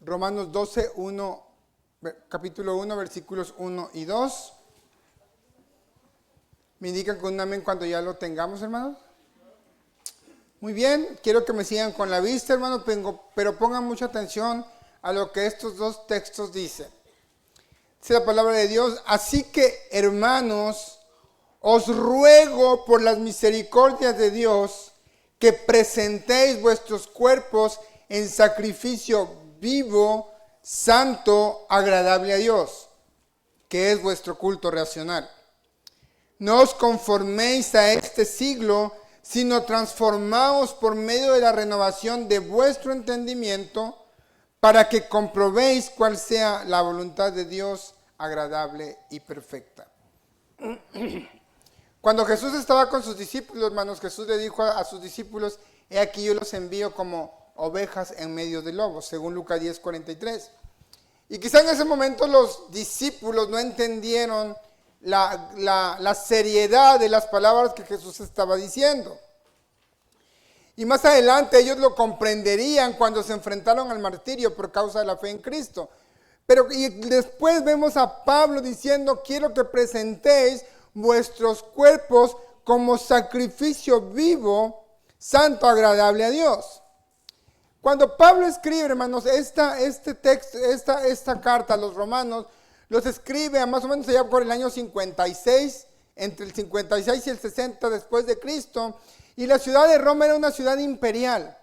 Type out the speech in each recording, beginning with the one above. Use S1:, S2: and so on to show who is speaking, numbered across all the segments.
S1: Romanos 12, capítulo 1, versículos 1 y 2. ¿Me indican con un amén cuando ya lo tengamos, hermanos? Muy bien, quiero que me sigan con la vista, hermanos, pero pongan mucha atención a lo que estos dos textos dicen. Dice la palabra de Dios: así que, hermanos, os ruego por las misericordias de Dios que presentéis vuestros cuerpos en sacrificio vivo, santo, agradable a Dios, que es vuestro culto racional. No os conforméis a este siglo, sino transformaos por medio de la renovación de vuestro entendimiento, para que comprobéis cuál sea la voluntad de Dios, agradable y perfecta. Cuando Jesús estaba con sus discípulos, hermanos, Jesús le dijo a sus discípulos: he aquí yo los envío como ovejas en medio de lobos, según Lucas 10:43. Y quizá en ese momento los discípulos no entendieron la seriedad de las palabras que Jesús estaba diciendo. Y más adelante ellos lo comprenderían cuando se enfrentaron al martirio por causa de la fe en Cristo. Y después vemos a Pablo diciendo: quiero que presentéis vuestros cuerpos como sacrificio vivo, santo, agradable a Dios. Cuando Pablo escribe, hermanos, esta carta a los romanos, los escribe a más o menos allá por el año 56, entre el 56 y el 60 después de Cristo, y la ciudad de Roma era una ciudad imperial.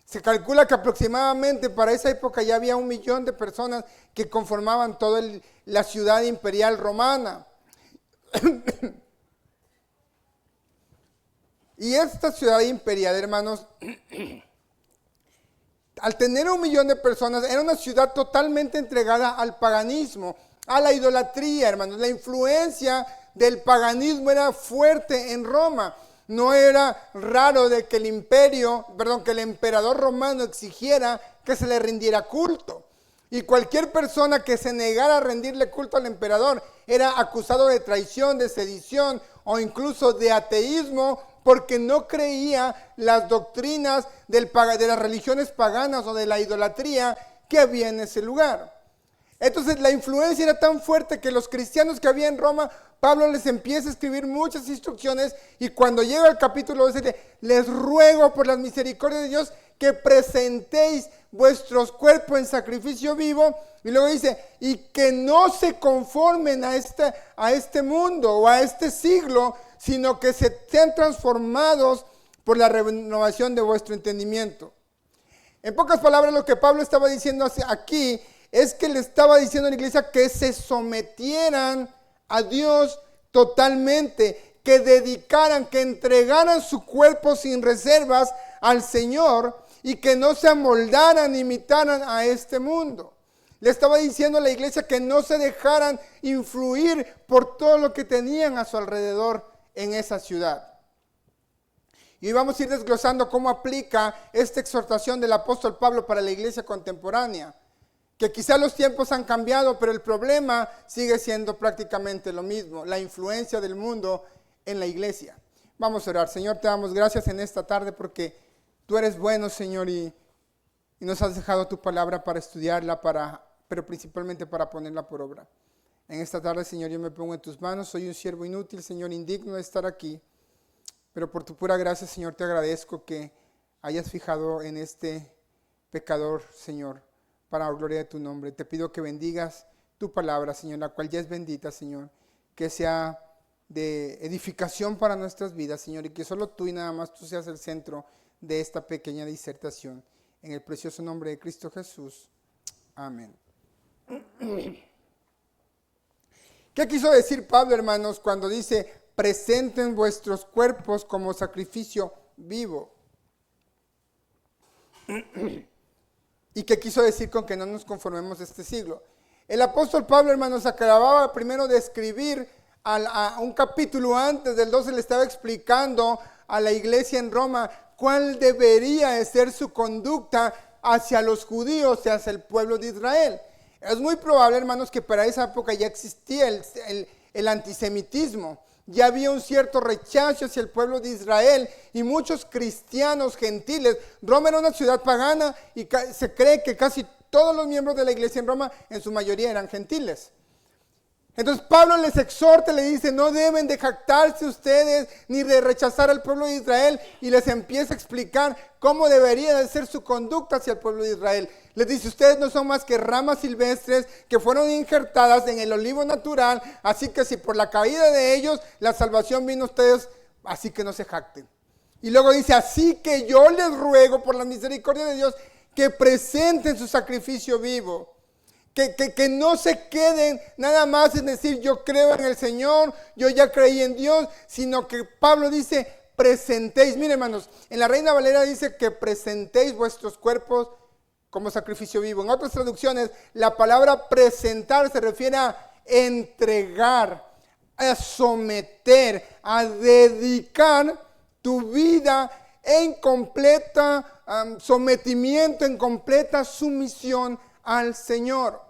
S1: Se calcula que aproximadamente para esa época ya había 1 millón de personas que conformaban toda la ciudad imperial romana. Y esta ciudad imperial, hermanos, al tener 1 millón de personas, era una ciudad totalmente entregada al paganismo, a la idolatría, hermanos. La influencia del paganismo era fuerte en Roma. No era raro de que el emperador romano exigiera que se le rindiera culto. Y cualquier persona que se negara a rendirle culto al emperador era acusado de traición, de sedición o incluso de ateísmo, porque no creía las doctrinas de las religiones paganas o de la idolatría que había en ese lugar. Entonces la influencia era tan fuerte que los cristianos que había en Roma, Pablo les empieza a escribir muchas instrucciones, y cuando llega al capítulo 12, les ruego por las misericordias de Dios que presentéis vuestros cuerpos en sacrificio vivo, y luego dice: y que no se conformen a este mundo o a este siglo, sino que sean transformados por la renovación de vuestro entendimiento. En pocas palabras, lo que Pablo estaba diciendo aquí es que le estaba diciendo a la iglesia que se sometieran a Dios totalmente, que dedicaran, que entregaran su cuerpo sin reservas al Señor y que no se amoldaran, imitaran a este mundo. Le estaba diciendo a la iglesia que no se dejaran influir por todo lo que tenían a su alrededor en esa ciudad. Y vamos a ir desglosando cómo aplica esta exhortación del apóstol Pablo para la iglesia contemporánea. Que quizá los tiempos han cambiado, pero el problema sigue siendo prácticamente lo mismo: la influencia del mundo en la iglesia. Vamos a orar. Señor, te damos gracias en esta tarde porque tú eres bueno, Señor, y nos has dejado tu palabra para estudiarla, pero principalmente para ponerla por obra. En esta tarde, Señor, yo me pongo en tus manos. Soy un siervo inútil, Señor, indigno de estar aquí, pero por tu pura gracia, Señor, te agradezco que hayas fijado en este pecador, Señor, para la gloria de tu nombre. Te pido que bendigas tu palabra, Señor, la cual ya es bendita, Señor, que sea de edificación para nuestras vidas, Señor, y que solo tú y nada más tú seas el centro de esta pequeña disertación. En el precioso nombre de Cristo Jesús. Amén. ¿Qué quiso decir Pablo, hermanos, cuando dice: presenten vuestros cuerpos como sacrificio vivo? ¿Y qué quiso decir con que no nos conformemos a este siglo? El apóstol Pablo, hermanos, acababa primero de escribir a un capítulo antes del 12, le estaba explicando a la iglesia en Roma cuál debería de ser su conducta hacia los judíos y hacia el pueblo de Israel. Es muy probable, hermanos, que para esa época ya existía el antisemitismo. Ya había un cierto rechazo hacia el pueblo de Israel y muchos cristianos gentiles. Roma era una ciudad pagana y se cree que casi todos los miembros de la iglesia en Roma, en su mayoría eran gentiles. Entonces Pablo les exhorta, le dice, no deben de jactarse ustedes ni de rechazar al pueblo de Israel, y les empieza a explicar cómo debería de ser su conducta hacia el pueblo de Israel. Les dice, ustedes no son más que ramas silvestres que fueron injertadas en el olivo natural, así que si por la caída de ellos la salvación vino a ustedes, así que no se jacten. Y luego dice, así que yo les ruego por la misericordia de Dios que presenten su sacrificio vivo. Que no se queden nada más en decir yo creo en el Señor, yo ya creí en Dios, sino que Pablo dice presentéis. Miren hermanos, en la Reina Valera dice que presentéis vuestros cuerpos como sacrificio vivo. En otras traducciones la palabra presentar se refiere a entregar, a someter, a dedicar tu vida en completa sometimiento, en completa sumisión al Señor.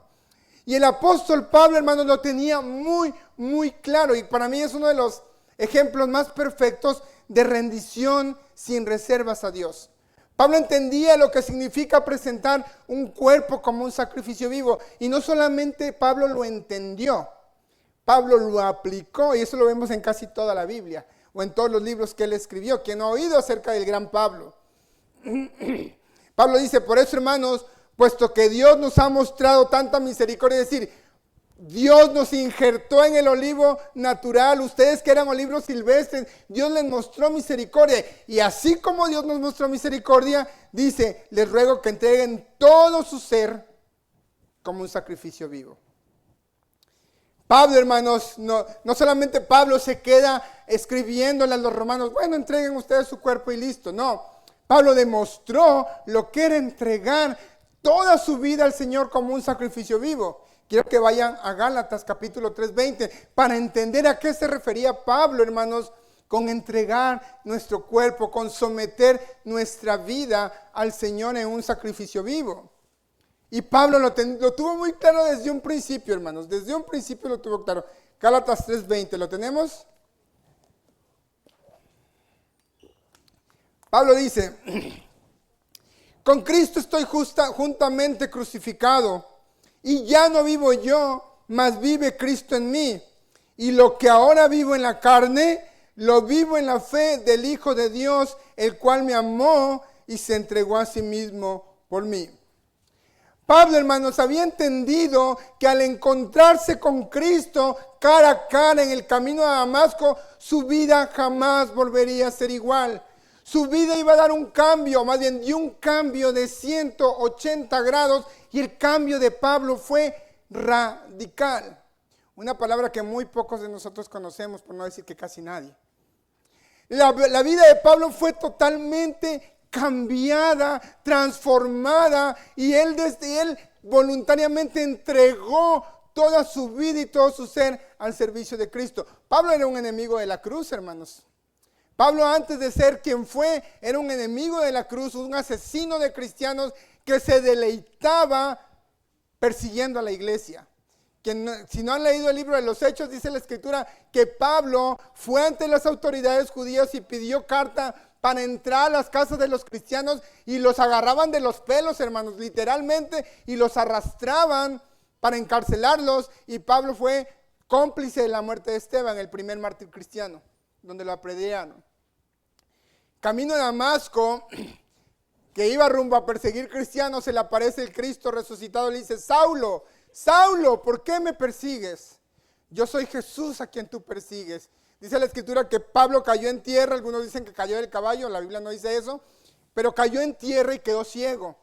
S1: Y el apóstol Pablo, hermanos, lo tenía muy, muy claro. Y para mí es uno de los ejemplos más perfectos de rendición sin reservas a Dios. Pablo entendía lo que significa presentar un cuerpo como un sacrificio vivo. Y no solamente Pablo lo entendió, Pablo lo aplicó. Y eso lo vemos en casi toda la Biblia, o en todos los libros que él escribió. ¿Quién ha oído acerca del gran Pablo? Pablo dice, por eso, hermanos, puesto que Dios nos ha mostrado tanta misericordia, es decir, Dios nos injertó en el olivo natural, ustedes que eran olivos silvestres, Dios les mostró misericordia. Y así como Dios nos mostró misericordia, dice, les ruego que entreguen todo su ser como un sacrificio vivo. Pablo, hermanos, no solamente Pablo se queda escribiéndole a los romanos, bueno, entreguen ustedes su cuerpo y listo. No, Pablo demostró lo que era entregar toda su vida al Señor como un sacrificio vivo. Quiero que vayan a Gálatas capítulo 3:20 para entender a qué se refería Pablo, hermanos, con entregar nuestro cuerpo, con someter nuestra vida al Señor en un sacrificio vivo. Y Pablo lo tuvo muy claro desde un principio, hermanos, desde un principio lo tuvo claro. Gálatas 3:20, ¿lo tenemos? Pablo dice, con Cristo estoy juntamente crucificado, y ya no vivo yo, mas vive Cristo en mí. Y lo que ahora vivo en la carne, lo vivo en la fe del Hijo de Dios, el cual me amó y se entregó a sí mismo por mí. Pablo, hermanos, había entendido que al encontrarse con Cristo cara a cara en el camino a Damasco, su vida jamás volvería a ser igual. Su vida iba a dar un cambio, más bien dio un cambio de 180 grados, y el cambio de Pablo fue radical. Una palabra que muy pocos de nosotros conocemos, por no decir que casi nadie. La vida de Pablo fue totalmente cambiada, transformada, y él voluntariamente entregó toda su vida y todo su ser al servicio de Cristo. Pablo era un enemigo de la cruz, hermanos. Pablo, antes de ser quien fue, era un enemigo de la cruz, un asesino de cristianos que se deleitaba persiguiendo a la iglesia. Si no han leído el libro de los Hechos, dice la Escritura que Pablo fue ante las autoridades judías y pidió carta para entrar a las casas de los cristianos, y los agarraban de los pelos, hermanos, literalmente, y los arrastraban para encarcelarlos. Y Pablo fue cómplice de la muerte de Esteban, el primer mártir cristiano, donde lo apedrearon. Camino a Damasco, que iba rumbo a perseguir cristianos, se le aparece el Cristo resucitado y le dice, Saulo, Saulo, ¿por qué me persigues? Yo soy Jesús a quien tú persigues. Dice la Escritura que Pablo cayó en tierra, algunos dicen que cayó del caballo, la Biblia no dice eso, pero cayó en tierra y quedó ciego.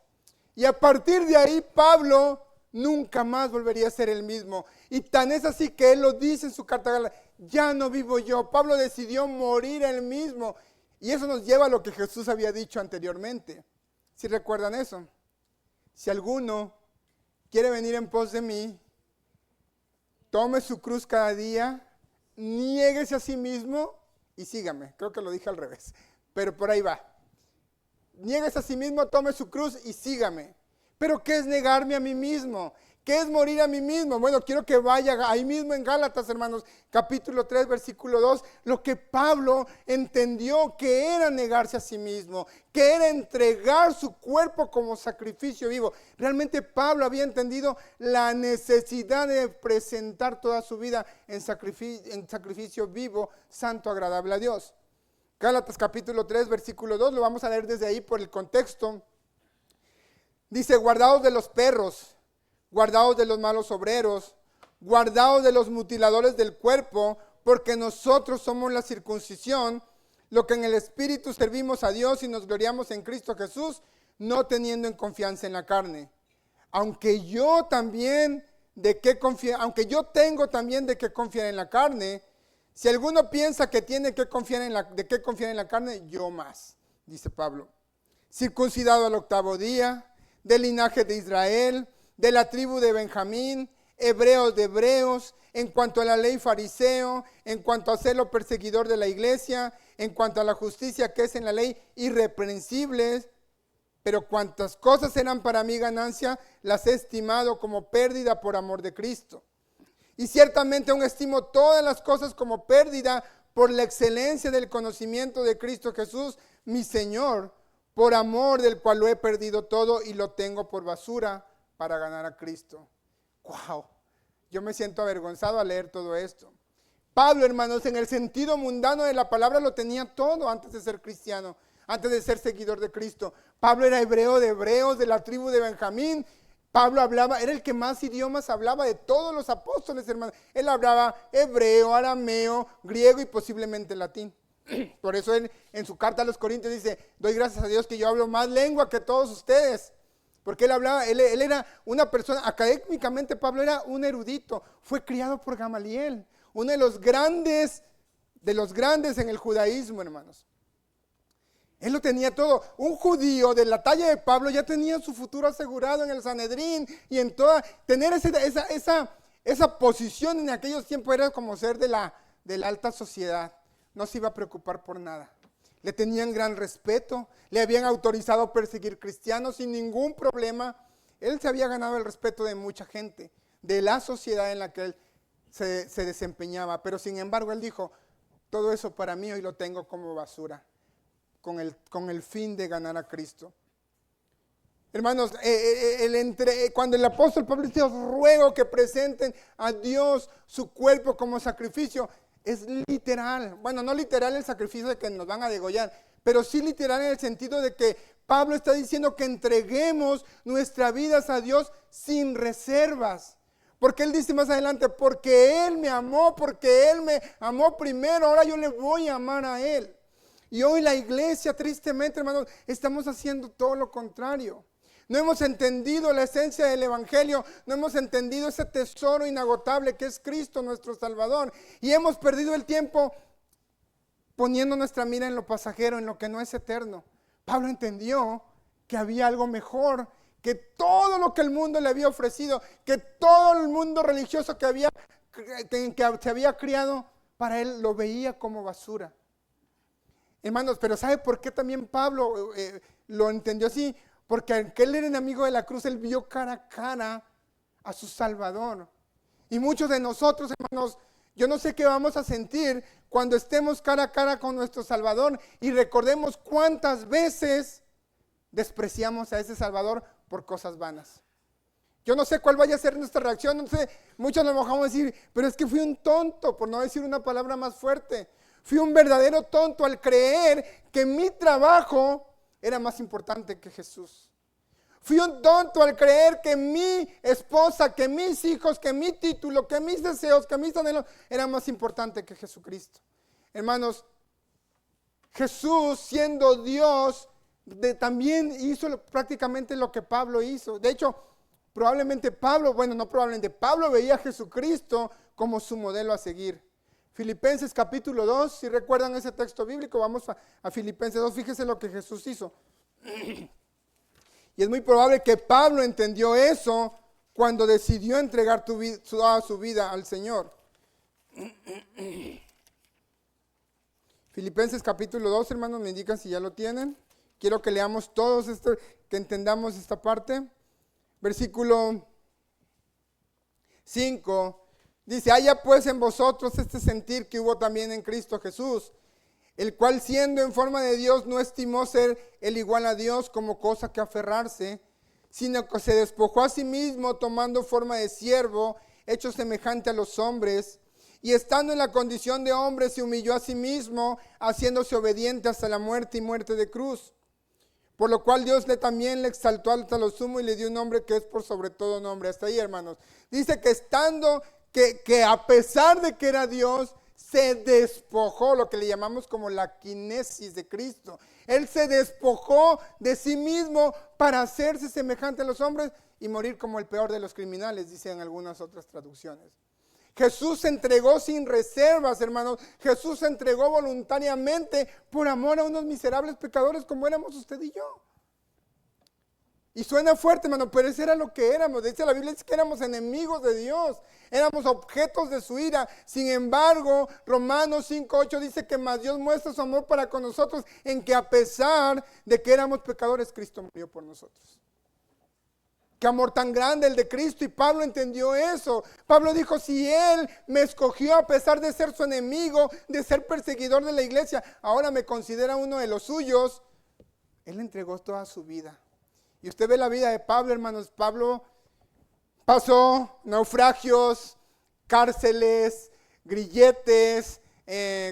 S1: Y a partir de ahí Pablo nunca más volvería a ser el mismo. Y tan es así que él lo dice en su carta a Gálatas, ya no vivo yo. Pablo decidió morir él mismo. Y eso nos lleva a lo que Jesús había dicho anteriormente. ¿Sí recuerdan eso? Si alguno quiere venir en pos de mí, tome su cruz cada día, niéguese a sí mismo y sígame. Creo que lo dije al revés, pero por ahí va. Niéguese a sí mismo, tome su cruz y sígame. ¿Pero qué es negarme a mí mismo? ¿Qué es morir a mí mismo? Bueno, quiero que vaya ahí mismo en Gálatas, hermanos, capítulo 3, versículo 2, lo que Pablo entendió que era negarse a sí mismo, que era entregar su cuerpo como sacrificio vivo. Realmente Pablo había entendido la necesidad de presentar toda su vida en sacrificio vivo, santo, agradable a Dios. Gálatas capítulo 3, versículo 2, lo vamos a leer desde ahí por el contexto. Dice, guardaos de los perros, guardaos de los malos obreros, guardaos de los mutiladores del cuerpo, porque nosotros somos la circuncisión, lo que en el Espíritu servimos a Dios y nos gloriamos en Cristo Jesús, no teniendo en confianza en la carne. Aunque yo tengo también de qué confiar en la carne, si alguno piensa que tiene de qué confiar en la carne, yo más, dice Pablo. Circuncidado al 8º día, del linaje de Israel, de la tribu de Benjamín, hebreos de hebreos, en cuanto a la ley fariseo, en cuanto a celo perseguidor de la iglesia, en cuanto a la justicia que es en la ley, irreprensibles. Pero cuantas cosas eran para mí ganancia, las he estimado como pérdida por amor de Cristo. Y ciertamente aún estimo todas las cosas como pérdida por la excelencia del conocimiento de Cristo Jesús, mi Señor, por amor del cual lo he perdido todo y lo tengo por basura para ganar a Cristo. ¡Wow! Yo me siento avergonzado al leer todo esto. Pablo, hermanos, en el sentido mundano de la palabra lo tenía todo antes de ser cristiano, antes de ser seguidor de Cristo. Pablo era hebreo de hebreos, de la tribu de Benjamín. Pablo era el que más idiomas hablaba de todos los apóstoles, hermanos. Él hablaba hebreo, arameo, griego y posiblemente latín. Por eso él en su carta a los Corintios dice, doy gracias a Dios que yo hablo más lengua que todos ustedes. Porque él era una persona, académicamente Pablo era un erudito, fue criado por Gamaliel, uno de los grandes en el judaísmo, hermanos. Él lo tenía todo. Un judío de la talla de Pablo ya tenía su futuro asegurado en el Sanedrín y en toda. Tener esa posición en aquellos tiempos era como ser de la alta sociedad. No se iba a preocupar por nada. Le tenían gran respeto. Le habían autorizado a perseguir cristianos sin ningún problema. Él se había ganado el respeto de mucha gente, de la sociedad en la que él se desempeñaba. Pero sin embargo él dijo, todo eso para mí hoy lo tengo como basura. Con el fin de ganar a Cristo. Hermanos, cuando el apóstol Pablo dice, os ruego que presenten a Dios su cuerpo como sacrificio, es literal. Bueno, no literal el sacrificio de que nos van a degollar, pero sí literal en el sentido de que Pablo está diciendo que entreguemos nuestras vidas a Dios sin reservas. Porque él dice más adelante, porque Él me amó primero, ahora yo le voy a amar a Él. Y hoy la iglesia, tristemente, hermanos, estamos haciendo todo lo contrario. No hemos entendido la esencia del evangelio, no hemos entendido ese tesoro inagotable que es Cristo nuestro Salvador. Y hemos perdido el tiempo poniendo nuestra mira en lo pasajero, en lo que no es eterno. Pablo entendió que había algo mejor, que todo lo que el mundo le había ofrecido, que todo el mundo religioso que se había criado, para él lo veía como basura. Hermanos, pero ¿sabe por qué también Pablo lo entendió así? Porque aunque él era enemigo de la cruz, él vio cara a cara a su Salvador. Y muchos de nosotros, hermanos, yo no sé qué vamos a sentir cuando estemos cara a cara con nuestro Salvador y recordemos cuántas veces despreciamos a ese Salvador por cosas vanas. Yo no sé cuál vaya a ser nuestra reacción, no sé, muchos nos vamos a decir, pero es que fui un tonto, por no decir una palabra más fuerte. Fui un verdadero tonto al creer que mi trabajo era más importante que Jesús. Fui un tonto al creer que mi esposa, que mis hijos, que mi título, que mis deseos, que mis anhelos eran más importantes que Jesucristo. Hermanos, Jesús siendo Dios también hizo prácticamente lo que Pablo hizo. De hecho, Pablo veía a Jesucristo como su modelo a seguir. Filipenses capítulo 2, si recuerdan ese texto bíblico, vamos a Filipenses 2, fíjese lo que Jesús hizo. Y es muy probable que Pablo entendió eso cuando decidió entregar toda su vida al Señor. Filipenses capítulo 2, hermanos, me indican si ya lo tienen. Quiero que leamos todos que entendamos esta parte. Versículo 5, dice, haya pues en vosotros este sentir que hubo también en Cristo Jesús, el cual siendo en forma de Dios no estimó ser el igual a Dios como cosa que aferrarse, sino que se despojó a sí mismo tomando forma de siervo, hecho semejante a los hombres, y estando en la condición de hombre se humilló a sí mismo, haciéndose obediente hasta la muerte y muerte de cruz. Por lo cual Dios también le exaltó hasta lo sumo y le dio un nombre que es por sobre todo nombre. Hasta ahí, hermanos. Dice que que a pesar de que era Dios, se despojó, lo que le llamamos como la quinesis de Cristo. Él se despojó de sí mismo para hacerse semejante a los hombres y morir como el peor de los criminales, dicen algunas otras traducciones. Jesús se entregó sin reservas, hermanos. Jesús se entregó voluntariamente por amor a unos miserables pecadores como éramos usted y yo. Y suena fuerte, hermano, pero eso era lo que éramos. Dice la Biblia, dice que éramos enemigos de Dios. Éramos objetos de su ira. Sin embargo, Romanos 5:8 dice que más Dios muestra su amor para con nosotros en que a pesar de que éramos pecadores, Cristo murió por nosotros. Qué amor tan grande el de Cristo, y Pablo entendió eso. Pablo dijo, si Él me escogió a pesar de ser su enemigo, de ser perseguidor de la iglesia, ahora me considera uno de los suyos. Él entregó toda su vida. Y usted ve la vida de Pablo, hermanos. Pablo pasó naufragios, cárceles, grilletes.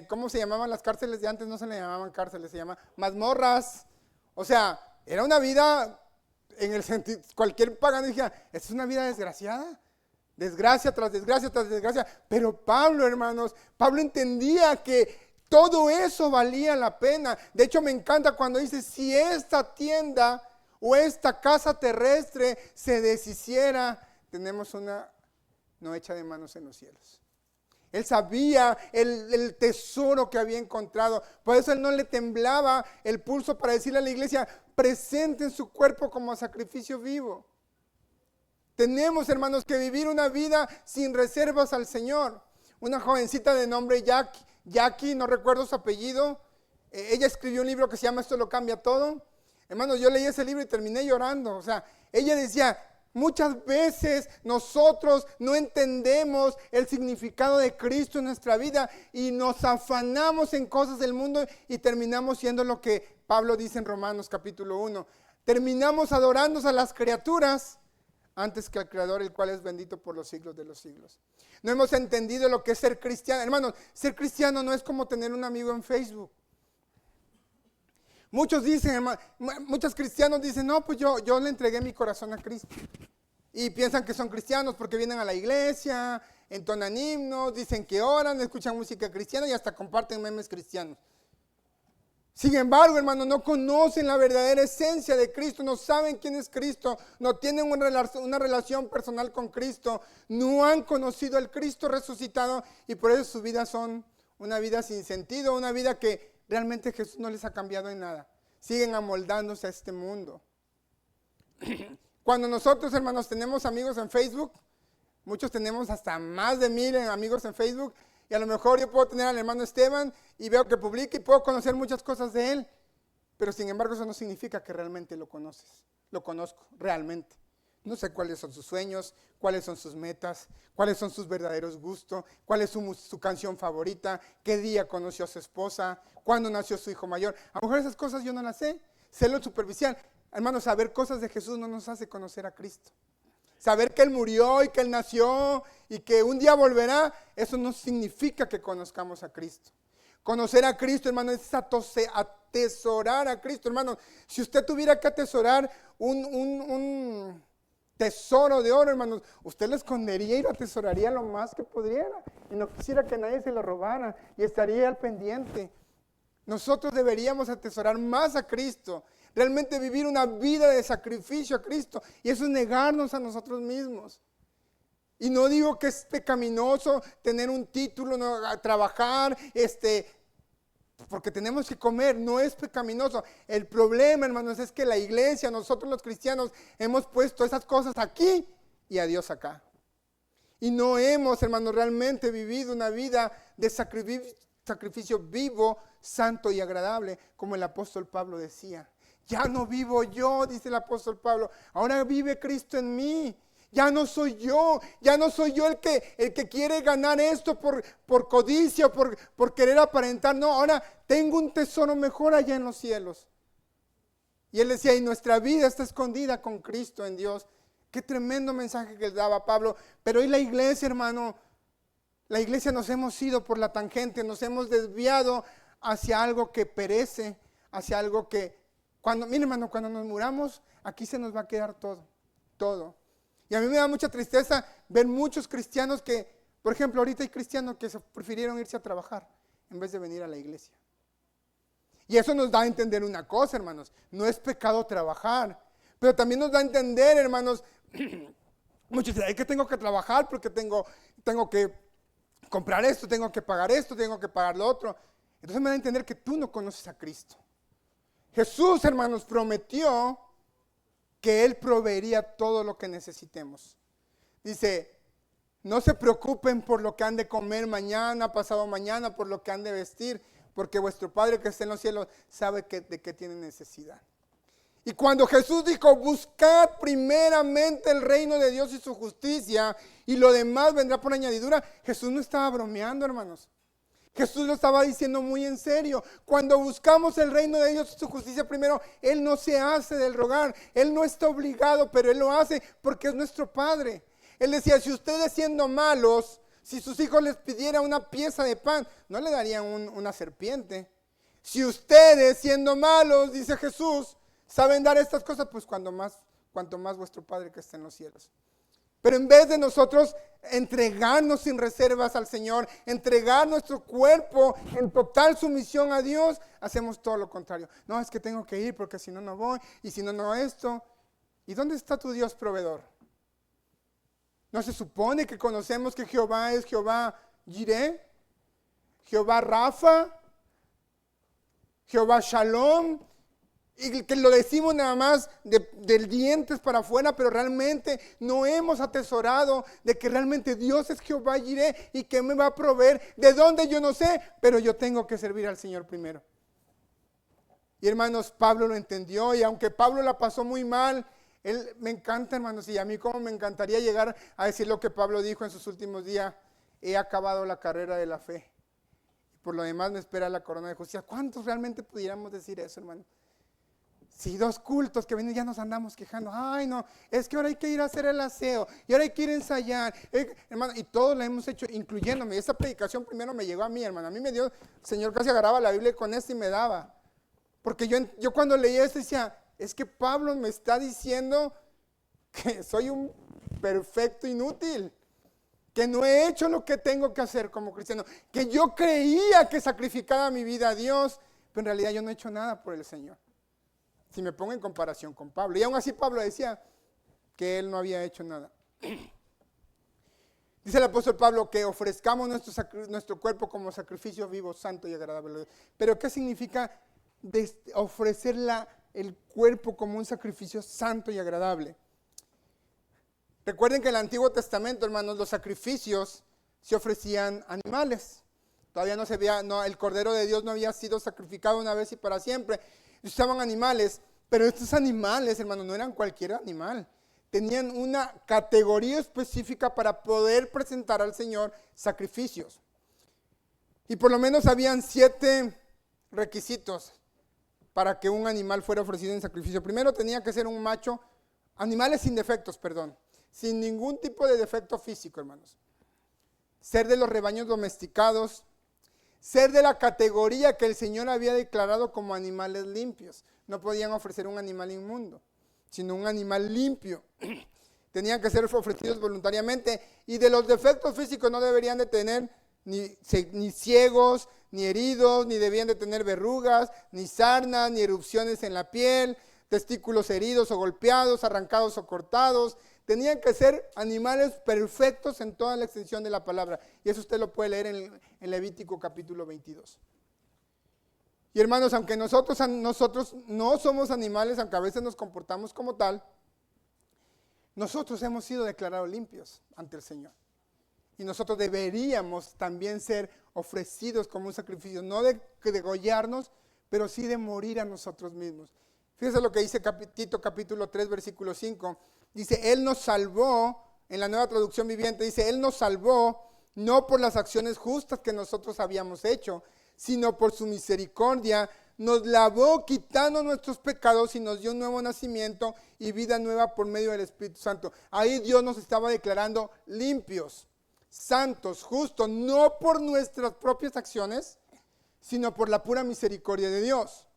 S1: ¿Cómo se llamaban las cárceles de antes? No se le llamaban cárceles, se llamaban mazmorras. O sea, era una vida... En el sentido, cualquier pagano dijera, esta es una vida desgraciada, desgracia tras desgracia tras desgracia. Pero Pablo, hermanos, Pablo entendía que todo eso valía la pena. De hecho, me encanta cuando dice, si esta tienda o esta casa terrestre se deshiciera, tenemos una no hecha de manos en los cielos. Él sabía el tesoro que había encontrado. Por eso él no le temblaba el pulso para decirle a la iglesia, presenten su cuerpo como sacrificio vivo. Tenemos, hermanos, que vivir una vida sin reservas al Señor. Una jovencita de nombre Jackie, no recuerdo su apellido. Ella escribió un libro que se llama Esto lo cambia todo. Hermanos, yo leí ese libro y terminé llorando. O sea, ella decía, muchas veces nosotros no entendemos el significado de Cristo en nuestra vida y nos afanamos en cosas del mundo y terminamos siendo lo que Pablo dice en Romanos capítulo 1. Terminamos adorándose a las criaturas antes que al Creador, el cual es bendito por los siglos de los siglos. No hemos entendido lo que es ser cristiano. Hermanos, ser cristiano no es como tener un amigo en Facebook. Muchos dicen, hermano, muchos cristianos dicen, no, pues yo le entregué mi corazón a Cristo. Y piensan que son cristianos porque vienen a la iglesia, entonan himnos, dicen que oran, escuchan música cristiana y hasta comparten memes cristianos. Sin embargo, hermano, no conocen la verdadera esencia de Cristo, no saben quién es Cristo, no tienen una relación personal con Cristo, no han conocido al Cristo resucitado y por eso su vida son una vida sin sentido, una vida que realmente Jesús no les ha cambiado en nada. Siguen amoldándose a este mundo. Cuando nosotros, hermanos, tenemos amigos en Facebook, muchos tenemos hasta más de 1000 amigos en Facebook, y a lo mejor yo puedo tener al hermano Esteban y veo que publica y puedo conocer muchas cosas de él, pero sin embargo eso no significa que realmente lo conozco realmente. No sé cuáles son sus sueños, cuáles son sus metas, cuáles son sus verdaderos gustos, cuál es su canción favorita, qué día conoció a su esposa, cuándo nació su hijo mayor. A lo mejor esas cosas yo no las sé lo superficial. Hermanos, saber cosas de Jesús no nos hace conocer a Cristo. Saber que Él murió y que Él nació y que un día volverá, eso no significa que conozcamos a Cristo. Conocer a Cristo, hermano, es atesorar a Cristo, hermano. Si usted tuviera que atesorar un tesoro de oro, hermanos, usted lo escondería y lo atesoraría lo más que pudiera. Y no quisiera que nadie se lo robara y estaría al pendiente. Nosotros deberíamos atesorar más a Cristo. Realmente vivir una vida de sacrificio a Cristo. Y eso es negarnos a nosotros mismos. Y no digo que es pecaminoso tener un título, no, trabajar, porque tenemos que comer, no es pecaminoso. El problema, hermanos, es que la iglesia, nosotros los cristianos, hemos puesto esas cosas aquí y a Dios acá. Y no hemos, hermanos, realmente vivido una vida de sacrificio vivo, santo y agradable, como el apóstol Pablo decía. Ya no vivo yo, dice el apóstol Pablo, ahora vive Cristo en mí. Ya no soy yo el que quiere ganar esto por codicia, por querer aparentar. No, ahora tengo un tesoro mejor allá en los cielos. Y él decía, y nuestra vida está escondida con Cristo en Dios. Qué tremendo mensaje que le daba Pablo. Pero hoy la iglesia, hermano, la iglesia nos hemos ido por la tangente, nos hemos desviado hacia algo que perece, hacia algo que, mire hermano, cuando nos muramos, aquí se nos va a quedar todo. Y a mí me da mucha tristeza ver muchos cristianos que, por ejemplo, ahorita hay cristianos que prefirieron irse a trabajar en vez de venir a la iglesia. Y eso nos da a entender una cosa, hermanos, no es pecado trabajar, pero también nos da a entender, hermanos, muchos dicen, es que tengo que trabajar porque tengo que comprar esto, tengo que pagar esto, tengo que pagar lo otro. Entonces me da a entender que tú no conoces a Cristo. Jesús, hermanos, prometió que Él proveería todo lo que necesitemos. Dice, no se preocupen por lo que han de comer mañana, pasado mañana, por lo que han de vestir, porque vuestro Padre que está en los cielos sabe de qué tienen necesidad. Y cuando Jesús dijo, buscad primeramente el reino de Dios y su justicia, y lo demás vendrá por añadidura, Jesús no estaba bromeando, hermanos. Jesús lo estaba diciendo muy en serio. Cuando buscamos el reino de Dios y su justicia primero, Él no se hace del rogar. Él no está obligado, pero Él lo hace porque es nuestro Padre. Él decía, si ustedes siendo malos, si sus hijos les pidieran una pieza de pan, no le darían una serpiente. Si ustedes siendo malos, dice Jesús, saben dar estas cosas, pues cuanto más vuestro Padre que está en los cielos. Pero en vez de nosotros entregarnos sin reservas al Señor, entregar nuestro cuerpo en total sumisión a Dios, hacemos todo lo contrario. No, es que tengo que ir porque si no, no voy, y si no, no esto. ¿Y dónde está tu Dios proveedor? ¿No se supone que conocemos que Jehová es Jehová Jireh, Jehová Rafa, Jehová Shalom? Y que lo decimos nada más de dientes para afuera, pero realmente no hemos atesorado de que realmente Dios es Jehová Jireh y que me va a proveer. ¿De dónde? Yo no sé, pero yo tengo que servir al Señor primero. Y hermanos, Pablo lo entendió, y aunque Pablo la pasó muy mal, me encanta, hermanos, y a mí como me encantaría llegar a decir lo que Pablo dijo en sus últimos días: he acabado la carrera de la fe, y por lo demás me espera la corona de justicia. ¿Cuántos realmente pudiéramos decir eso, hermano? Si 2 cultos que vienen ya nos andamos quejando, ay no, es que ahora hay que ir a hacer el aseo, y ahora hay que ir a ensayar, hermano, y todos lo hemos hecho, incluyéndome. Esa predicación primero me llegó a mí, hermano. A mí me dio, el Señor casi agarraba la Biblia con esto y me daba, porque yo cuando leía esto decía, es que Pablo me está diciendo que soy un perfecto inútil, que no he hecho lo que tengo que hacer como cristiano, que yo creía que sacrificaba mi vida a Dios, pero en realidad yo no he hecho nada por el Señor. Si me pongo en comparación con Pablo. Y aún así Pablo decía que él no había hecho nada. Dice el apóstol Pablo que ofrezcamos nuestro cuerpo como sacrificio vivo, santo y agradable. Pero ¿qué significa ofrecer el cuerpo como un sacrificio santo y agradable? Recuerden que en el Antiguo Testamento, hermanos, los sacrificios se ofrecían animales. Todavía no se veía, el Cordero de Dios no había sido sacrificado una vez y para siempre. Usaban animales, pero estos animales, hermanos, no eran cualquier animal. Tenían una categoría específica para poder presentar al Señor sacrificios. Y por lo menos habían 7 requisitos para que un animal fuera ofrecido en sacrificio. Primero tenía que ser un macho, animales sin defectos, sin ningún tipo de defecto físico, hermanos. Ser de los rebaños domesticados, ser de la categoría que el Señor había declarado como animales limpios. No podían ofrecer un animal inmundo, sino un animal limpio. Tenían que ser ofrecidos voluntariamente, y de los defectos físicos no deberían de tener ni ciegos, ni heridos, ni debían de tener verrugas, ni sarnas, ni erupciones en la piel, testículos heridos o golpeados, arrancados o cortados. Tenían que ser animales perfectos en toda la extensión de la palabra. Y eso usted lo puede leer en Levítico capítulo 22. Y hermanos, aunque nosotros no somos animales, aunque a veces nos comportamos como tal, nosotros hemos sido declarados limpios ante el Señor. Y nosotros deberíamos también ser ofrecidos como un sacrificio, no de degollarnos, pero sí de morir a nosotros mismos. Fíjense lo que dice Tito capítulo 3, versículo 5. Dice, Él nos salvó, en la Nueva Traducción Viviente dice, Él nos salvó no por las acciones justas que nosotros habíamos hecho, sino por su misericordia. Nos lavó quitando nuestros pecados y nos dio un nuevo nacimiento y vida nueva por medio del Espíritu Santo. Ahí Dios nos estaba declarando limpios, santos, justos, no por nuestras propias acciones, sino por la pura misericordia de Dios.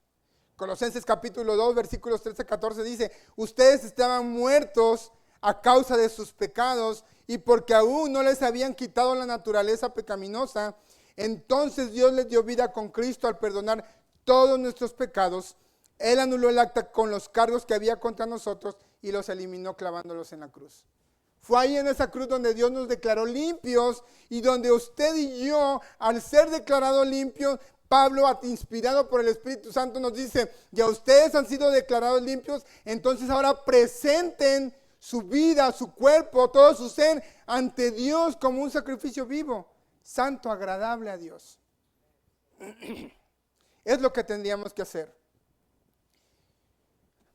S1: Colosenses capítulo 2, versículos 13-14 dice, ustedes estaban muertos a causa de sus pecados y porque aún no les habían quitado la naturaleza pecaminosa, entonces Dios les dio vida con Cristo al perdonar todos nuestros pecados. Él anuló el acta con los cargos que había contra nosotros y los eliminó clavándolos en la cruz. Fue ahí en esa cruz donde Dios nos declaró limpios y donde usted y yo, al ser declarados limpios, Pablo, inspirado por el Espíritu Santo, nos dice, ya ustedes han sido declarados limpios, entonces ahora presenten su vida, su cuerpo, todo su ser ante Dios como un sacrificio vivo, santo, agradable a Dios. Es lo que tendríamos que hacer.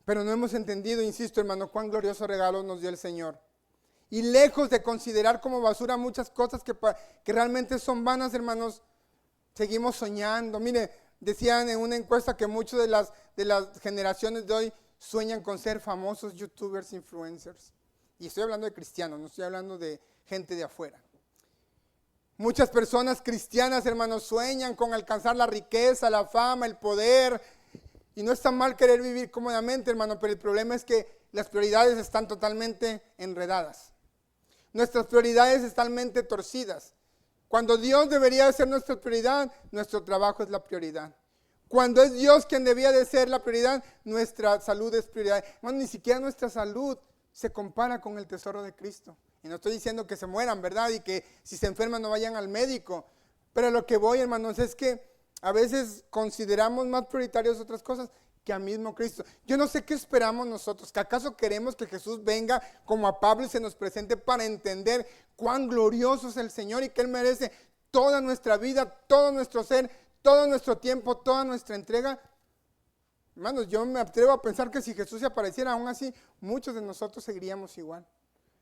S1: Pero no hemos entendido, insisto hermano, cuán glorioso regalo nos dio el Señor. Y lejos de considerar como basura muchas cosas que realmente son vanas, hermanos, seguimos soñando. Mire, decían en una encuesta que muchas de las generaciones de hoy sueñan con ser famosos youtubers, influencers. Y estoy hablando de cristianos, no estoy hablando de gente de afuera. Muchas personas cristianas, hermanos, sueñan con alcanzar la riqueza, la fama, el poder. Y no está mal querer vivir cómodamente, hermano, pero el problema es que las prioridades están totalmente enredadas. Nuestras prioridades están totalmente torcidas. Cuando Dios debería ser nuestra prioridad, nuestro trabajo es la prioridad. Cuando es Dios quien debía de ser la prioridad, nuestra salud es prioridad. Hermano, ni siquiera nuestra salud se compara con el tesoro de Cristo. Y no estoy diciendo que se mueran, ¿verdad? Y que si se enferman no vayan al médico. Pero lo que voy, hermanos, es que a veces consideramos más prioritarias otras cosas que al mismo Cristo. Yo no sé qué esperamos nosotros, que acaso queremos que Jesús venga como a Pablo y se nos presente para entender cuán glorioso es el Señor y que Él merece toda nuestra vida, todo nuestro ser, todo nuestro tiempo, toda nuestra entrega. Hermanos, yo me atrevo a pensar que si Jesús se apareciera aún así, muchos de nosotros seguiríamos igual.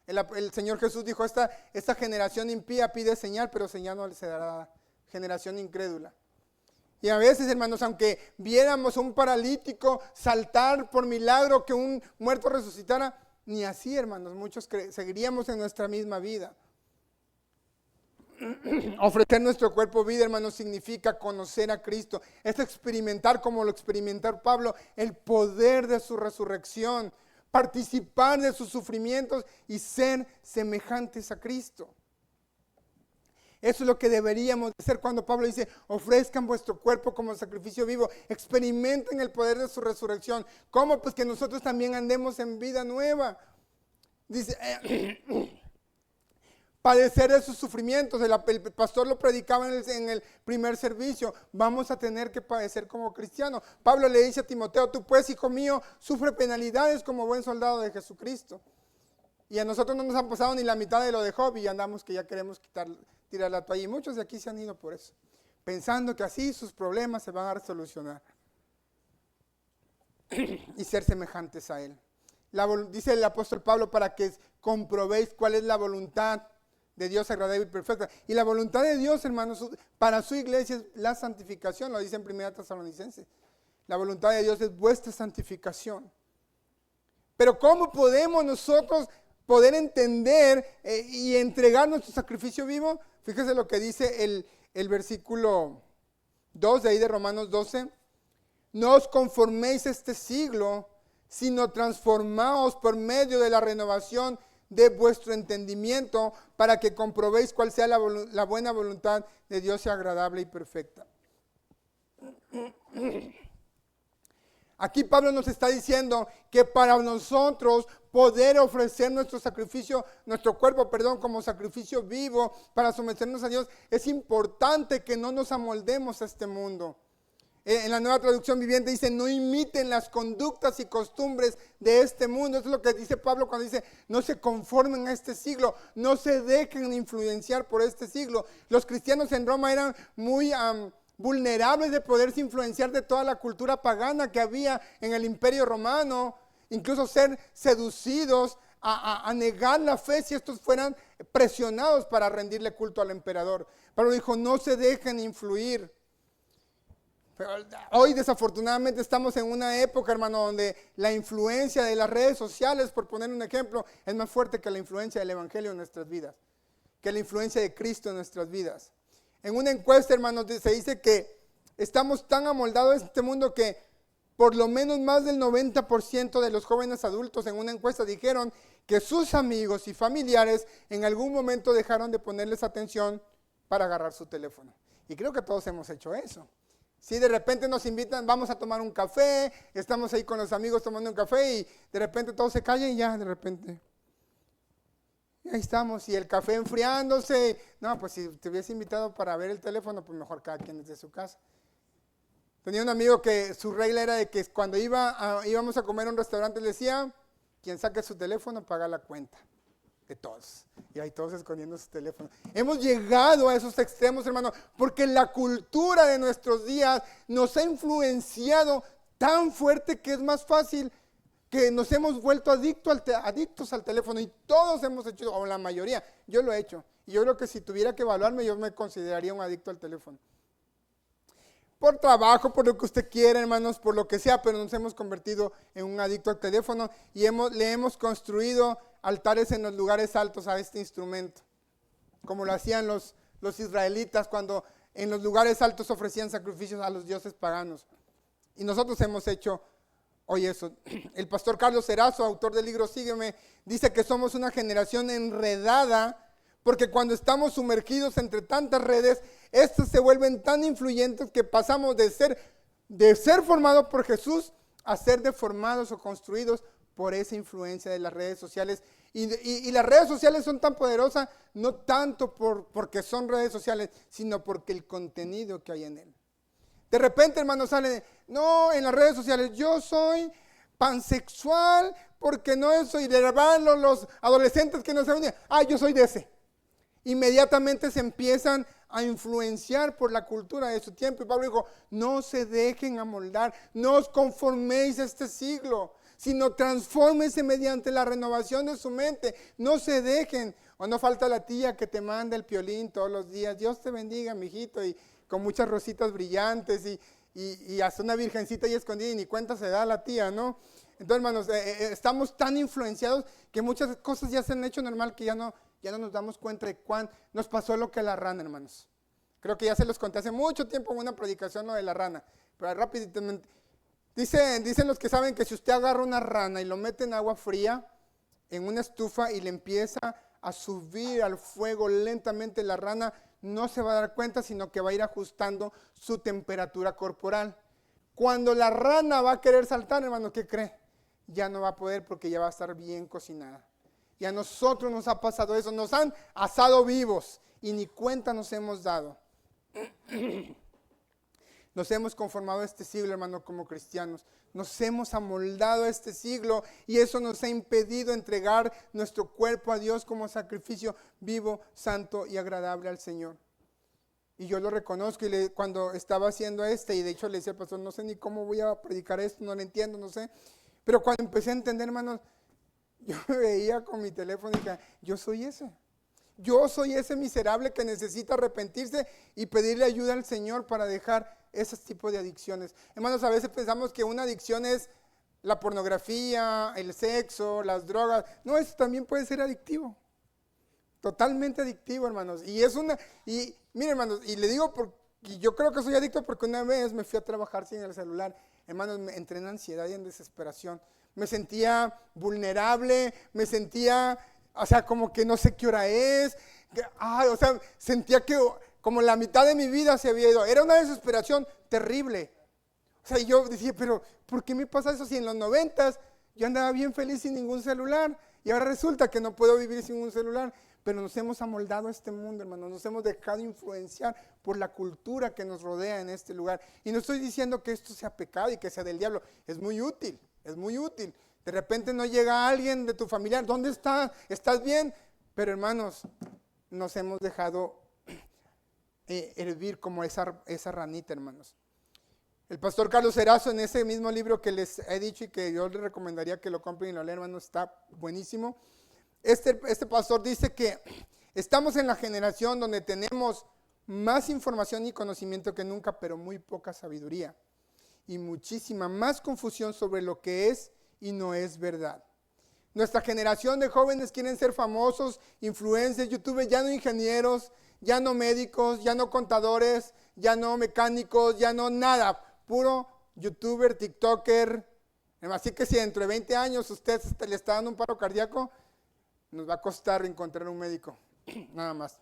S1: El Señor Jesús dijo, esta generación impía pide señal, pero señal no se dará, generación incrédula. Y a veces, hermanos, aunque viéramos a un paralítico saltar por milagro, que un muerto resucitara, ni así, hermanos, muchos seguiríamos en nuestra misma vida. Ofrecer nuestro cuerpo vida, hermanos, significa conocer a Cristo. Es experimentar, como lo experimentó Pablo, el poder de su resurrección, participar de sus sufrimientos y ser semejantes a Cristo. Eso es lo que deberíamos hacer cuando Pablo dice, ofrezcan vuestro cuerpo como sacrificio vivo, experimenten el poder de su resurrección. ¿Cómo? Pues que nosotros también andemos en vida nueva. Dice, padecer de sus sufrimientos. El pastor lo predicaba en el primer servicio. Vamos a tener que padecer como cristianos. Pablo le dice a Timoteo, tú pues, hijo mío, sufre penalidades como buen soldado de Jesucristo. Y a nosotros no nos han pasado ni la mitad de lo de Job y andamos que ya queremos tirar la toalla. Y muchos de aquí se han ido por eso, pensando que así sus problemas se van a resolucionar y ser semejantes a Él. Dice el apóstol Pablo, para que comprobéis cuál es la voluntad de Dios agradable y perfecta. Y la voluntad de Dios, hermanos, para su iglesia es la santificación, lo dice en 1 Tesalonicenses. La voluntad de Dios es vuestra santificación. Pero ¿cómo podemos nosotros poder entender y entregar nuestro sacrificio vivo? Fíjese lo que dice el versículo 2 de ahí de Romanos 12. No os conforméis a este siglo, sino transformaos por medio de la renovación de vuestro entendimiento, para que comprobéis cuál sea la buena voluntad de Dios, sea agradable y perfecta. Aquí Pablo nos está diciendo que para nosotros poder ofrecer nuestro cuerpo, como sacrificio vivo, para someternos a Dios, es importante que no nos amoldemos a este mundo. En la Nueva Traducción Viviente dice, no imiten las conductas y costumbres de este mundo. Eso es lo que dice Pablo cuando dice, no se conformen a este siglo, no se dejen influenciar por este siglo. Los cristianos en Roma eran muy vulnerables de poderse influenciar de toda la cultura pagana que había en el Imperio Romano, incluso ser seducidos a negar la fe si estos fueran presionados para rendirle culto al emperador. Pablo dijo, no se dejen influir. Pero hoy desafortunadamente estamos en una época, hermano, donde la influencia de las redes sociales, por poner un ejemplo, es más fuerte que la influencia del evangelio en nuestras vidas, que la influencia de Cristo en nuestras vidas. En una encuesta, hermanos, se dice que estamos tan amoldados a este mundo que por lo menos más del 90% de los jóvenes adultos en una encuesta dijeron que sus amigos y familiares en algún momento dejaron de ponerles atención para agarrar su teléfono. Y creo que todos hemos hecho eso. Si de repente nos invitan, vamos a tomar un café, estamos ahí con los amigos tomando un café y de repente todo se calla y ya de repente. Y ahí estamos, y el café enfriándose. No, pues si te hubiese invitado para ver el teléfono, pues mejor cada quien desde su casa. Tenía un amigo que su regla era de que cuando íbamos a comer a un restaurante, le decía, quien saque su teléfono paga la cuenta de todos. Y ahí todos escondiendo su teléfono. Hemos llegado a esos extremos, hermano, porque la cultura de nuestros días nos ha influenciado tan fuerte que es más fácil que nos hemos vuelto adictos al teléfono. Y todos hemos hecho, o la mayoría, yo lo he hecho. Y yo creo que si tuviera que evaluarme, yo me consideraría un adicto al teléfono. Por trabajo, por lo que usted quiera, hermanos, por lo que sea, pero nos hemos convertido en un adicto al teléfono y le hemos construido altares en los lugares altos a este instrumento, como lo hacían los israelitas cuando en los lugares altos ofrecían sacrificios a los dioses paganos. Y nosotros hemos hecho hoy eso. El pastor Carlos Erazo, autor del libro Sígueme, dice que somos una generación enredada porque cuando estamos sumergidos entre tantas redes, estas se vuelven tan influyentes que pasamos de ser formados por Jesús a ser deformados o construidos por esa influencia de las redes sociales. Y las redes sociales son tan poderosas, no tanto porque son redes sociales, sino porque el contenido que hay en él. De repente, hermanos, sale, no, en las redes sociales, yo soy pansexual, porque no eso, y de los adolescentes que no saben, yo soy de ese. Inmediatamente se empiezan a influenciar por la cultura de su tiempo. Y Pablo dijo, no se dejen amoldar, no os conforméis a este siglo, sino transfórmense mediante la renovación de su mente. No se dejen, o no falta la tía que te manda el piolín todos los días, Dios te bendiga, mijito, y con muchas rositas brillantes, y hasta una virgencita ahí escondida, y ni cuenta se da la tía, ¿no? Entonces, hermanos, estamos tan influenciados que muchas cosas ya se han hecho normal que ya no nos damos cuenta de cuán nos pasó lo que a la rana, hermanos. Creo que ya se los conté hace mucho tiempo en una predicación lo de la rana. Pero rápidamente, dicen los que saben que si usted agarra una rana y lo mete en agua fría, en una estufa y le empieza a subir al fuego lentamente, la rana no se va a dar cuenta, sino que va a ir ajustando su temperatura corporal. Cuando la rana va a querer saltar, hermanos, ¿qué cree? Ya no va a poder porque ya va a estar bien cocinada. Y a nosotros nos ha pasado eso, nos han asado vivos y ni cuenta nos hemos dado. Nos hemos conformado a este siglo, hermano, como cristianos. Nos hemos amoldado a este siglo y eso nos ha impedido entregar nuestro cuerpo a Dios como sacrificio vivo, santo y agradable al Señor. Y yo lo reconozco y cuando estaba haciendo y de hecho le decía al pastor, no sé ni cómo voy a predicar esto, no lo entiendo, no sé. Pero cuando empecé a entender, hermanos, yo me veía con mi teléfono y dije, yo soy ese miserable que necesita arrepentirse y pedirle ayuda al Señor para dejar ese tipo de adicciones. Hermanos, a veces pensamos que una adicción es la pornografía, el sexo, las drogas. No, eso también puede ser adictivo. Totalmente adictivo, hermanos. Y miren, hermanos, y le digo, y yo creo que soy adicto porque una vez me fui a trabajar sin el celular. Hermanos, me entré en ansiedad y en desesperación. Me sentía vulnerable, me sentía, como que no sé qué hora es. Sentía que como la mitad de mi vida se había ido. Era una desesperación terrible. Y yo decía, pero ¿por qué me pasa eso si en los 90s yo andaba bien feliz sin ningún celular? Y ahora resulta que no puedo vivir sin un celular. Pero nos hemos amoldado a este mundo, hermanos. Nos hemos dejado influenciar por la cultura que nos rodea en este lugar. Y no estoy diciendo que esto sea pecado y que sea del diablo. Es muy útil. Es muy útil. De repente no llega alguien de tu familiar, ¿dónde estás? ¿Estás bien? Pero hermanos, nos hemos dejado hervir como esa ranita, hermanos. El pastor Carlos Erazo, en ese mismo libro que les he dicho y que yo les recomendaría que lo compren y lo lean, hermano, está buenísimo. Este pastor dice que estamos en la generación donde tenemos más información y conocimiento que nunca, pero muy poca sabiduría y muchísima más confusión sobre lo que es y no es verdad. Nuestra generación de jóvenes quieren ser famosos, influencers, youtubers, ya no ingenieros, ya no médicos, ya no contadores, ya no mecánicos, ya no nada. Puro youtuber, tiktoker. Así que si dentro de 20 años usted le está dando un paro cardíaco, nos va a costar encontrar un médico. Nada más.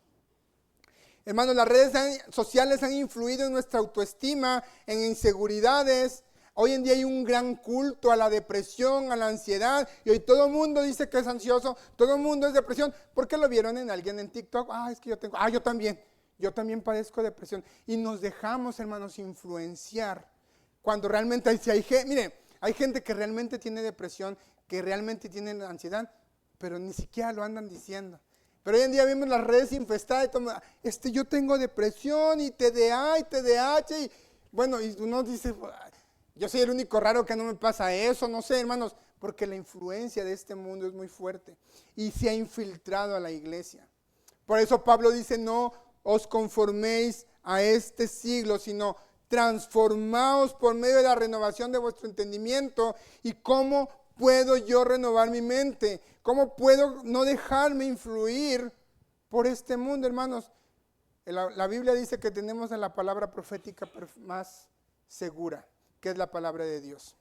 S1: Hermanos, las redes sociales han influido en nuestra autoestima, en inseguridades. Hoy en día hay un gran culto a la depresión, a la ansiedad. Y hoy todo el mundo dice que es ansioso, todo el mundo es depresión. ¿Por qué lo vieron en alguien en TikTok? Es que yo también padezco depresión. Y nos dejamos, hermanos, influenciar. Cuando realmente hay gente que realmente tiene depresión, que realmente tiene ansiedad, pero ni siquiera lo andan diciendo. Pero hoy en día vemos las redes infestadas, yo tengo depresión y TDA y TDAH, y uno dice, yo soy el único raro que no me pasa eso, no sé, hermanos, porque la influencia de este mundo es muy fuerte y se ha infiltrado a la iglesia. Por eso Pablo dice, no os conforméis a este siglo, sino transformaos por medio de la renovación de vuestro entendimiento. ¿Y cómo puedo yo renovar mi mente? ¿Cómo puedo no dejarme influir por este mundo, hermanos? La Biblia dice que tenemos la palabra profética más segura, que es la palabra de Dios.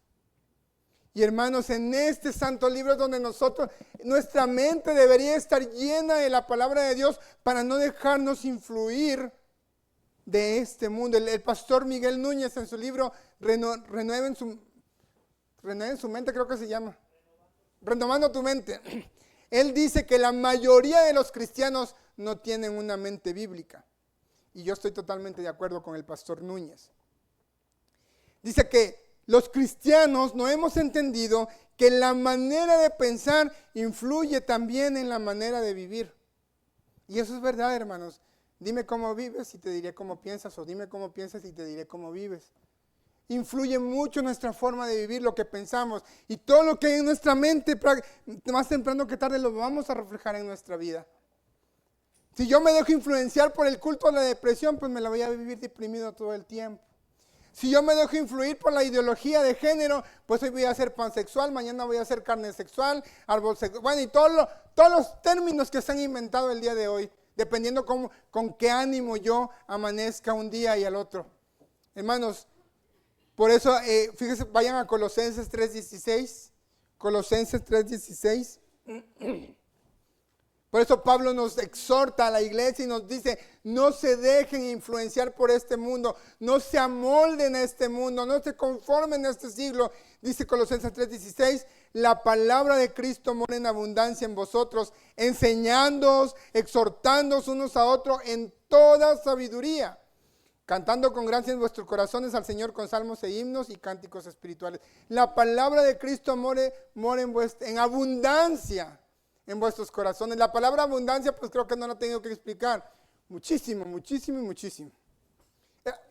S1: Y hermanos, en este santo libro es donde nuestra mente debería estar llena de la palabra de Dios para no dejarnos influir de este mundo. El pastor Miguel Núñez en su libro Renueven su mente, creo que se llama. Renovando tu mente. Él dice que la mayoría de los cristianos no tienen una mente bíblica. Y yo estoy totalmente de acuerdo con el pastor Núñez. Dice que los cristianos no hemos entendido que la manera de pensar influye también en la manera de vivir. Y eso es verdad, hermanos. Dime cómo vives y te diré cómo piensas, o dime cómo piensas y te diré cómo vives. Influye mucho nuestra forma de vivir, lo que pensamos, y todo lo que hay en nuestra mente, más temprano que tarde lo vamos a reflejar en nuestra vida. Si yo me dejo influenciar por el culto a la depresión, pues me la voy a vivir deprimido todo el tiempo. Si yo me dejo influir por la ideología de género, pues hoy voy a ser pansexual, mañana voy a ser carne sexual, árbol sexual, y todos los términos que se han inventado el día de hoy, dependiendo con qué ánimo yo amanezca un día y al otro. Hermanos, por eso, fíjense, vayan a Colosenses 3:16. Colosenses 3:16. Por eso Pablo nos exhorta a la iglesia y nos dice, no se dejen influenciar por este mundo, no se amolden a este mundo, no se conformen a este siglo. Dice Colosenses 3:16, la palabra de Cristo mora en abundancia en vosotros, enseñándoos, exhortándoos unos a otros en toda sabiduría, cantando con gracia en vuestros corazones al Señor con salmos e himnos y cánticos espirituales. La palabra de Cristo mora en abundancia en vuestros corazones. La palabra abundancia, pues creo que no la tengo que explicar. Muchísimo, muchísimo y muchísimo.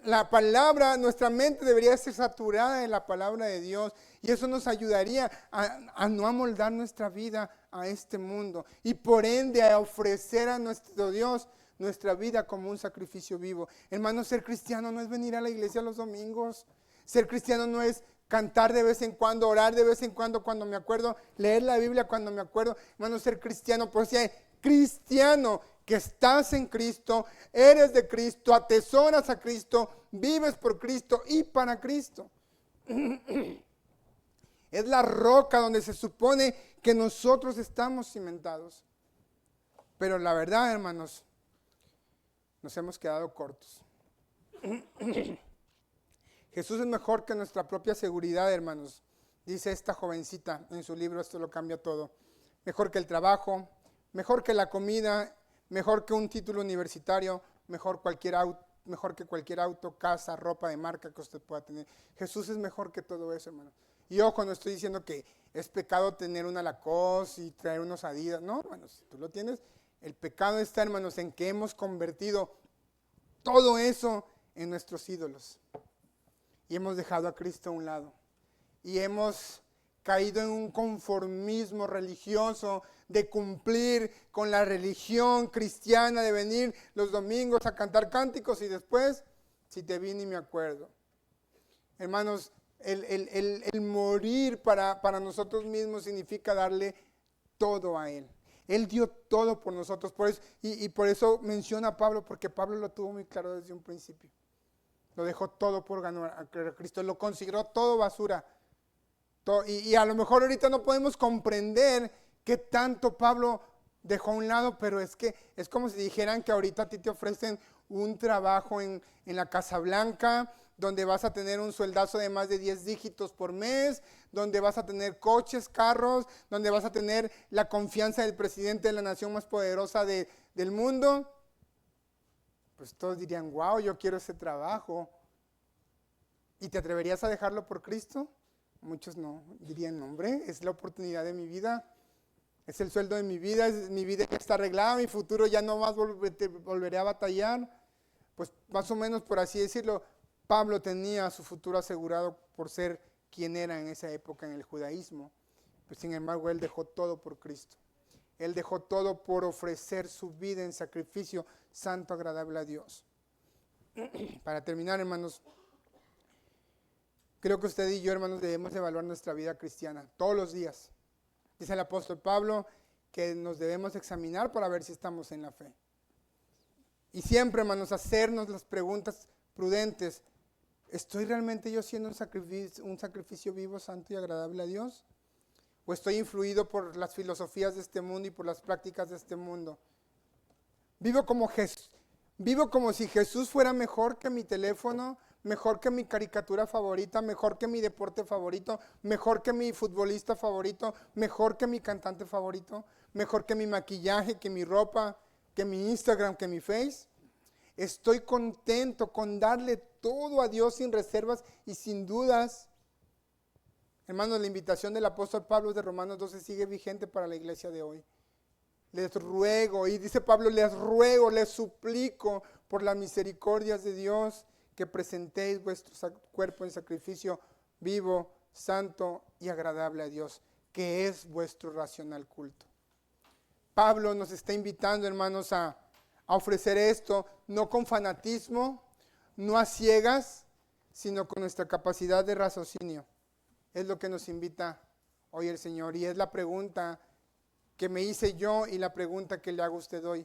S1: La palabra, nuestra mente debería ser saturada de la palabra de Dios, y eso nos ayudaría a no amoldar nuestra vida a este mundo, y por ende a ofrecer a nuestro Dios nuestra vida como un sacrificio vivo. Hermanos, ser cristiano no es venir a la iglesia los domingos. Ser cristiano no es cantar de vez en cuando, orar de vez en cuando me acuerdo, leer la Biblia cuando me acuerdo. Hermanos, ser cristiano, por si hay cristiano, que estás en Cristo, eres de Cristo, atesoras a Cristo, vives por Cristo y para Cristo. Es la roca donde se supone que nosotros estamos cimentados. Pero la verdad, hermanos, nos hemos quedado cortos. Jesús es mejor que nuestra propia seguridad, hermanos. Dice esta jovencita en su libro, esto lo cambia todo. Mejor que el trabajo, mejor que la comida, mejor que un título universitario, mejor que cualquier auto, casa, ropa de marca que usted pueda tener. Jesús es mejor que todo eso, hermano. Y yo cuando estoy diciendo que es pecado tener una Lacoste y traer unos Adidas, no, hermanos, si tú lo tienes, el pecado está, hermanos, en que hemos convertido todo eso en nuestros ídolos. y hemos dejado a Cristo a un lado. Y hemos caído en un conformismo religioso de cumplir con la religión cristiana, de venir los domingos a cantar cánticos y después, si te vi ni me acuerdo. Hermanos, el morir para nosotros mismos significa darle todo a Él. Él dio todo por nosotros, por eso, y por eso menciona a Pablo, porque Pablo lo tuvo muy claro desde un principio. Lo dejó todo por ganar a Cristo, lo consideró todo basura. Y a lo mejor ahorita no podemos comprender qué tanto Pablo dejó a un lado, pero es que es como si dijeran que ahorita a ti te ofrecen un trabajo en la Casa Blanca, donde vas a tener un sueldazo de más de 10 dígitos por mes, donde vas a tener coches, carros, donde vas a tener la confianza del presidente de la nación más poderosa del mundo. Pues todos dirían, wow, yo quiero ese trabajo. ¿Y te atreverías a dejarlo por Cristo? Muchos no, dirían, hombre, es la oportunidad de mi vida, es el sueldo de mi vida ya está arreglada, mi futuro ya no más volveré a batallar. Pues más o menos por así decirlo, Pablo tenía su futuro asegurado por ser quien era en esa época en el judaísmo. Pues sin embargo, él dejó todo por Cristo. Él dejó todo por ofrecer su vida en sacrificio santo, agradable a Dios. Para terminar, hermanos, creo que usted y yo, hermanos, debemos evaluar nuestra vida cristiana todos los días. Dice el apóstol Pablo que nos debemos examinar para ver si estamos en la fe. Y siempre, hermanos, hacernos las preguntas prudentes. ¿Estoy realmente yo siendo un sacrificio vivo, santo y agradable a Dios? ¿O estoy influido por las filosofías de este mundo y por las prácticas de este mundo? Vivo como si Jesús fuera mejor que mi teléfono, mejor que mi caricatura favorita, mejor que mi deporte favorito, mejor que mi futbolista favorito, mejor que mi cantante favorito, mejor que mi maquillaje, que mi ropa, que mi Instagram, que mi Face. Estoy contento con darle todo a Dios sin reservas y sin dudas. Hermanos, la invitación del apóstol Pablo de Romanos 12 sigue vigente para la iglesia de hoy. Les ruego, y dice Pablo, les ruego, les suplico por las misericordias de Dios que presentéis vuestro cuerpo en sacrificio vivo, santo y agradable a Dios, que es vuestro racional culto. Pablo nos está invitando, hermanos, a ofrecer esto, no con fanatismo, no a ciegas, sino con nuestra capacidad de raciocinio. Es lo que nos invita hoy el Señor, y es la pregunta que me hice yo y la pregunta que le hago a usted hoy.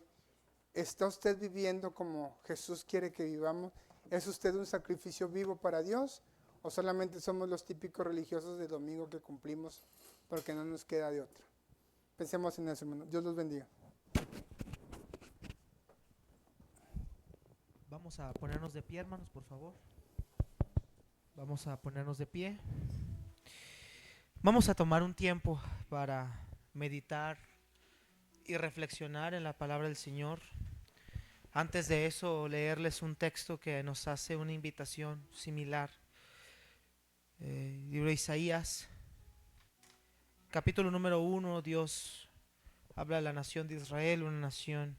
S1: ¿Está usted viviendo como Jesús quiere que vivamos? ¿Es usted un sacrificio vivo para Dios? ¿O solamente somos los típicos religiosos de domingo que cumplimos porque no nos queda de otra? Pensemos en eso, hermano. Dios los bendiga.
S2: Vamos a ponernos de pie, hermanos, por favor. Vamos a ponernos de pie. Vamos a tomar un tiempo para meditar y reflexionar en la palabra del Señor. Antes de eso, leerles un texto que nos hace una invitación similar. Libro de Isaías, capítulo número 1. Dios habla a la nación de Israel, una nación